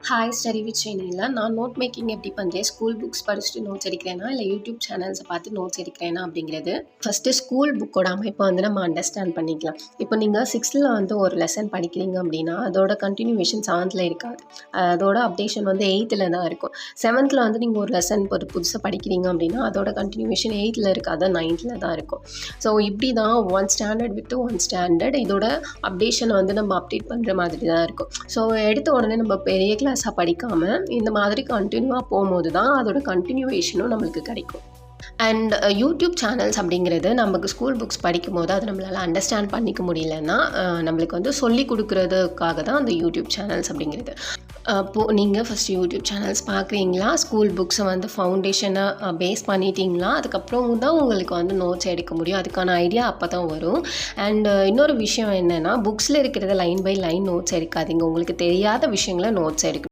Hi study with சென்னையில் நான் note making எப்படி பண்ணுறேன், ஸ்கூல் புக்ஸ் படிச்சுட்டு நோட்ஸ் எடுக்கிறேன்னா இல்லை யூடியூப் சேனல்ஸை பார்த்து நோட்ஸ் எடுக்கிறேன்னா அப்படிங்கிறது. ஃபஸ்ட்டு ஸ்கூல் புக்கோட அமைப்பை நம்ம அண்டர்ஸ்டாண்ட் பண்ணிக்கலாம். இப்போ நீங்கள் 6th ஒரு லெசன் படிக்கிறீங்க அப்படின்னா அதோட கண்டினியூவேஷன் 7th இருக்காது. அதோட அப்டேஷன் 8th தான் இருக்கும். 7th நீங்கள் ஒரு லெசன் புதுசாக படிக்கிறீங்க அப்படின்னா அதோட கண்டினியூவேஷன் 8th இருக்காது, 9th தான் இருக்கும். ஸோ இப்படி தான் 1 ஸ்டாண்டர்ட் விட்டு 1 ஸ்டாண்டர்ட் இதோட அப்டேஷனை நம்ம அப்டேட் பண்ணுற மாதிரி தான் இருக்கும். ஸோ எடுத்த உடனே நம்ம பெரிய கிளாஸாக படிக்காமல் இந்த மாதிரி கண்டினியூவாக போகும்போது தான் அதோட கண்டினியூவேஷனும் நம்மளுக்கு கிடைக்கும். அண்ட் யூடியூப் சேனல்ஸ் அப்படிங்கிறது நமக்கு ஸ்கூல் புக்ஸ் படிக்கும் போது அது நம்மளால் அண்டர்ஸ்டாண்ட் பண்ணிக்க முடியலன்னா நம்மளுக்கு சொல்லி கொடுக்குறதுக்காக தான் அந்த யூடியூப் சேனல்ஸ் அப்படிங்கிறது. அப்போது நீங்கள் ஃபஸ்ட்டு யூடியூப் சேனல்ஸ் பார்க்குறீங்களா, ஸ்கூல் புக்ஸை ஃபவுண்டேஷனை பேஸ் பண்ணிட்டீங்களா, அதுக்கப்புறம் தான் உங்களுக்கு நோட்ஸ் எடுக்க முடியும். அதுக்கான ஐடியா அப்போ தான் வரும். அண்ட் இன்னொரு விஷயம் என்னென்னா, புக்ஸில் இருக்கிறத லைன் பை லைன் நோட்ஸ் எடுக்காதீங்க. உங்களுக்கு தெரியாத விஷயங்களை நோட்ஸ் எடுக்கணும்.